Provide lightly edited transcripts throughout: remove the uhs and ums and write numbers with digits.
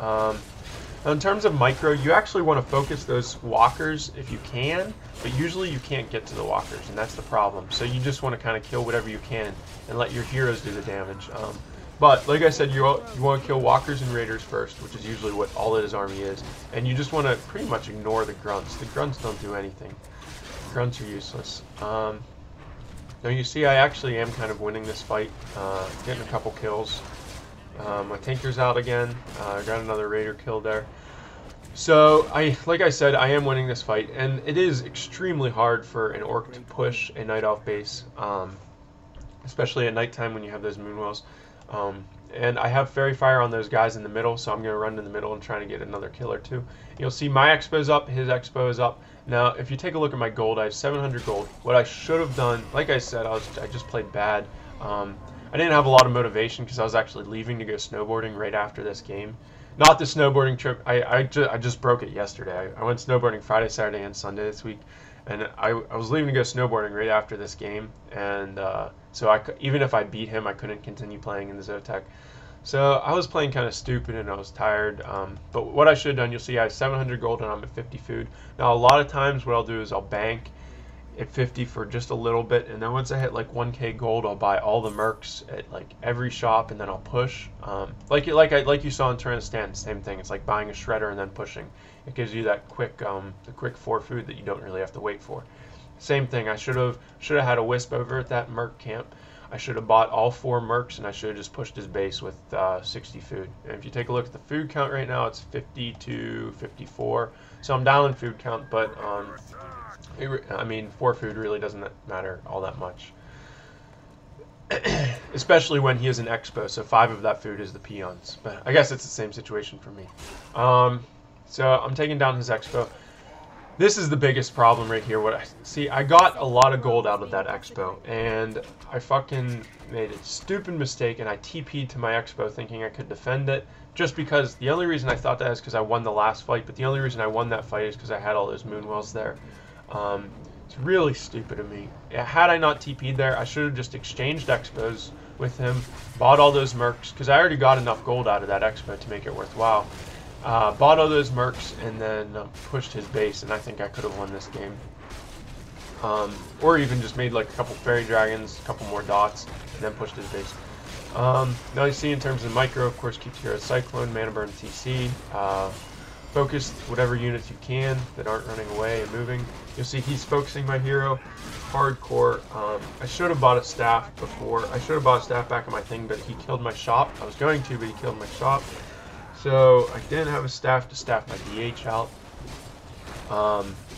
In terms of micro, you actually want to focus those walkers if you can, but usually you can't get to the walkers, and that's the problem. So you just want to kind of kill whatever you can and let your heroes do the damage. But like I said, you want to kill walkers and raiders first, which is usually what all of his army is, and you just want to pretty much ignore the grunts. The grunts don't do anything. Grunts are useless. Now you see I actually am kind of winning this fight, getting a couple kills. My tanker's out again. I got another raider kill there. So, like I said, I am winning this fight, and it is extremely hard for an orc to push a night elf base, especially at nighttime when you have those moonwells. And I have fairy fire on those guys in the middle, so I'm going to run in the middle and try to get another kill or two. You'll see my expo's up, his expo is up. Now, if you take a look at my gold, I have 700 gold. What I should have done, like I said, I just played bad. I didn't have a lot of motivation because I was actually leaving to go snowboarding right after this game. Not the snowboarding trip. I just broke it yesterday. I went snowboarding Friday, Saturday, and Sunday this week, and I was leaving to go snowboarding right after this game. And so even if I beat him, I couldn't continue playing in the Zotek. So I was playing kind of stupid and I was tired. But what I should have done, you'll see I have 700 gold and I'm at 50 food. Now a lot of times what I'll do is I'll bank at 50 for just a little bit, and then once I hit like 1k gold, I'll buy all the mercs at like every shop, and then I'll push. Like you saw in Turnistan, same thing. It's like buying a shredder and then pushing. It gives you that quick, the quick 4 food that you don't really have to wait for. Same thing. I should have had a wisp over at that merc camp. I should have bought all 4 mercs, and I should have just pushed his base with 60 food. And if you take a look at the food count right now, it's 50 to 54. So I'm down in food count, but I mean, 4 food really doesn't matter all that much. Especially when he has an expo, so 5 of that food is the peons. But I guess it's the same situation for me. So I'm taking down his expo. This is the biggest problem right here. I got a lot of gold out of that expo, and I fucking made a stupid mistake, and I TP'd to my expo thinking I could defend it, just because the only reason I thought that is because I won the last fight, but the only reason I won that fight is because I had all those moonwells there. It's really stupid of me. Had I not TP'd there, I should have just exchanged expos with him, bought all those mercs, because I already got enough gold out of that expo to make it worthwhile. Bought all those mercs and then pushed his base, and I think I could have won this game. Or even just made like a couple fairy dragons, a couple more dots, and then pushed his base. Now you see in terms of micro, of course, keeps hero cyclone, mana burn, TC. Focus whatever units you can that aren't running away and moving. You'll see he's focusing my hero hardcore. I should have bought a staff before. I should have bought a staff back on my thing, but he killed my shop. I was going to, but he killed my shop. So I didn't have a staff to staff my DH out.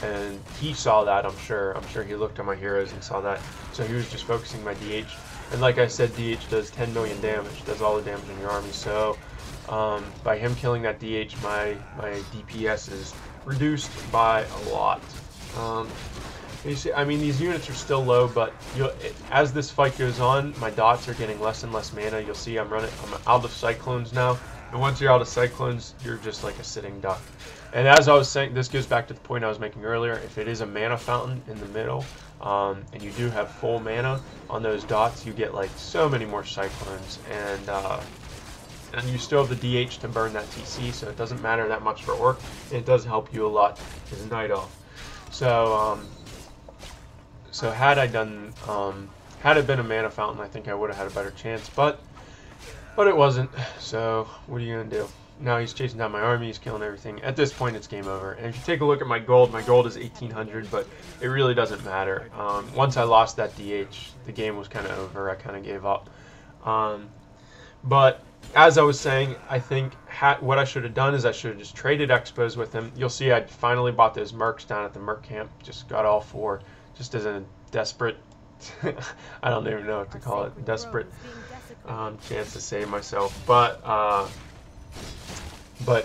And he saw that, I'm sure. I'm sure he looked at my heroes and saw that. So he was just focusing my DH. And like I said, DH does 10 million damage. Does all the damage in your army. So by him killing that DH, my DPS is reduced by a lot. You see, I mean, these units are still low, but as this fight goes on, my dots are getting less and less mana. You'll see I'm out of cyclones now. And once you're out of cyclones, you're just like a sitting duck. And as I was saying, this goes back to the point I was making earlier. If it is a mana fountain in the middle, and you do have full mana on those dots, you get like so many more cyclones, and you still have the DH to burn that TC, so it doesn't matter that much for orc. It does help you a lot as a night elf. So, so had it been a mana fountain, I think I would have had a better chance, but it wasn't. So what are you gonna do? Now he's chasing down my army, he's killing everything. At this point, it's game over. And if you take a look at my gold is 1800, but it really doesn't matter. Once I lost that DH, the game was kind of over. I kind of gave up. But as I was saying, I think what I should have done is I should have just traded expos with him. You'll see I finally bought those mercs down at the merc camp. Just got all 4, just as a desperate, I don't even know what to call it, desperate chance to save myself. But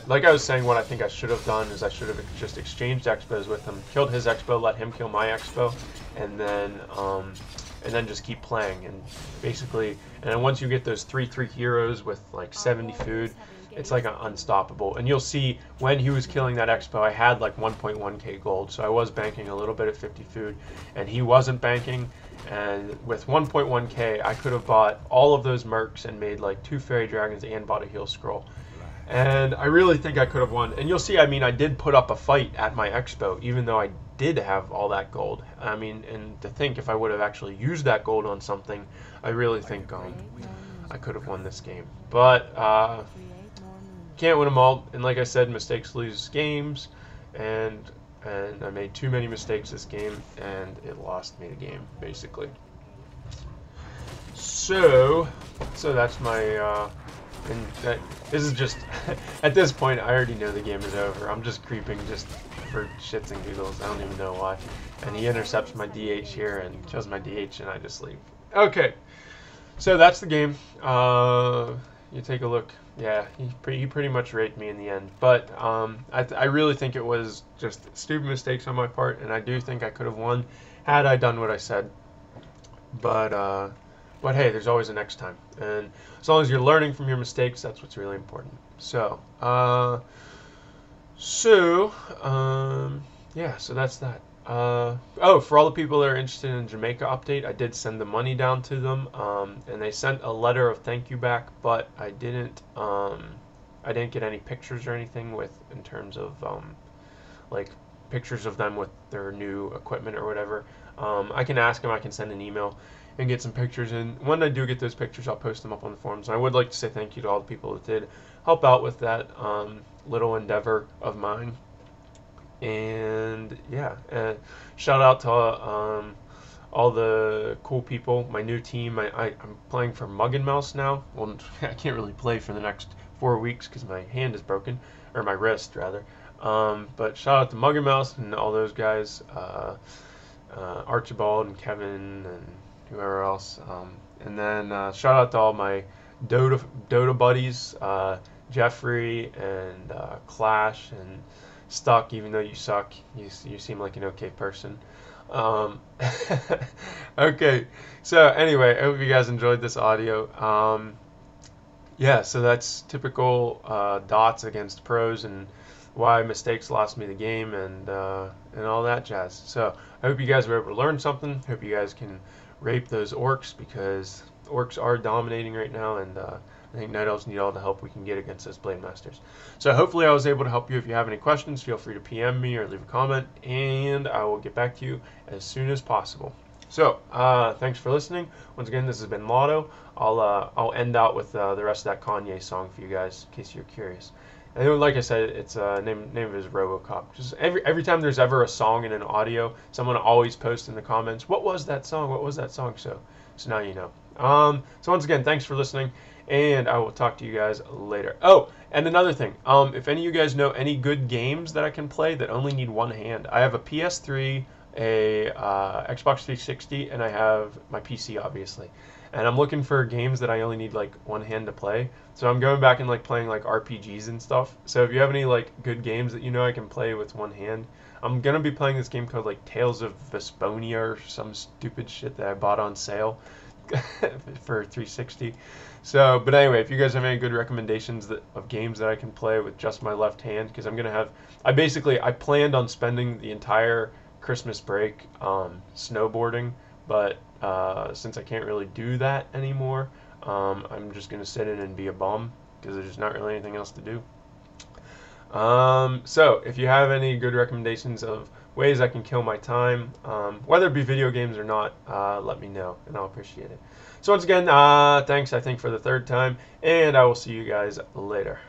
like I was saying, what I think I should have done is I should have just exchanged expos with him, killed his expo, let him kill my expo, and then just keep playing. And basically, and then once you get those 3/3 heroes with like 70 food, it's like unstoppable. And you'll see when he was killing that expo, I had like 1.1k gold, so I was banking a little bit at 50 food, and he wasn't banking. And with 1.1k, I could have bought all of those mercs and made like 2 fairy dragons and bought a heal scroll. And I really think I could have won. And you'll see, I mean, I did put up a fight at my expo, even though I did have all that gold. I mean, and to think if I would have actually used that gold on something, I really think I could have won this game. But can't win them all. And like I said, mistakes lose games. And I made too many mistakes this game, and it lost me the game, basically. So that's my, this is just, at this point, I already know the game is over. I'm just creeping just for shits and giggles. I don't even know why. And he intercepts my DH here and shows my DH, and I just leave. Okay, so that's the game. You take a look. Yeah, he pretty much raped me in the end. But I really think it was just stupid mistakes on my part, and I do think I could have won had I done what I said. But hey, there's always a next time, and as long as you're learning from your mistakes, that's what's really important. So, yeah, so that's that. Oh, for all the people that are interested in Jamaica update, I did send the money down to them, and they sent a letter of thank you back, but I didn't get any pictures or anything in terms of like pictures of them with their new equipment or whatever. I can ask them, I can send an email and get some pictures, and when I do get those pictures, I'll post them up on the forums. And I would like to say thank you to all the people that did help out with that little endeavor of mine. And yeah, shout out to all the cool people, my new team. I'm playing for Mug and Mouse now. Well, I can't really play for the next 4 weeks because my hand is broken, or my wrist rather. But shout out to Mug and Mouse and all those guys, Archibald and Kevin and whoever else. And then shout out to all my Dota buddies, Jeffrey and Clash and Stuck. Even though you suck, you seem like an okay person. Okay, so anyway, I hope you guys enjoyed this audio. Yeah, so that's typical dots against pros and why mistakes lost me the game and all that jazz. So I hope you guys were able to learn something. Hope you guys can rape those orcs, because orcs are dominating right now, and I think Night Elves need all the help we can get against those Blade Masters. So hopefully I was able to help you. If you have any questions, feel free to PM me or leave a comment, and I will get back to you as soon as possible. So thanks for listening. Once again, this has been Lado. I'll end out with the rest of that Kanye song for you guys, in case you're curious. And like I said, it's name of it is RoboCop. Just every time there's ever a song in an audio, someone always posts in the comments, "What was that song? What was that song?" So now you know. So once again, thanks for listening, and I will talk to you guys later. Oh, and another thing, if any of you guys know any good games that I can play that only need one hand, I have a PS3, a Xbox 360, and I have my PC, obviously. And I'm looking for games that I only need like one hand to play. So I'm going back and like playing like RPGs and stuff. So if you have any like good games that you know I can play with one hand, I'm gonna be playing this game called like Tales of Vesponia or some stupid shit that I bought on sale for 360. So, but anyway, if you guys have any good recommendations of games that I can play with just my left hand, because I'm gonna have, I planned on spending the entire Christmas break snowboarding, but since I can't really do that anymore, I'm just going to sit in and be a bum, because there's not really anything else to do. So if you have any good recommendations of ways I can kill my time, whether it be video games or not, let me know, and I'll appreciate it. So once again, thanks, I think, for the third time, and I will see you guys later.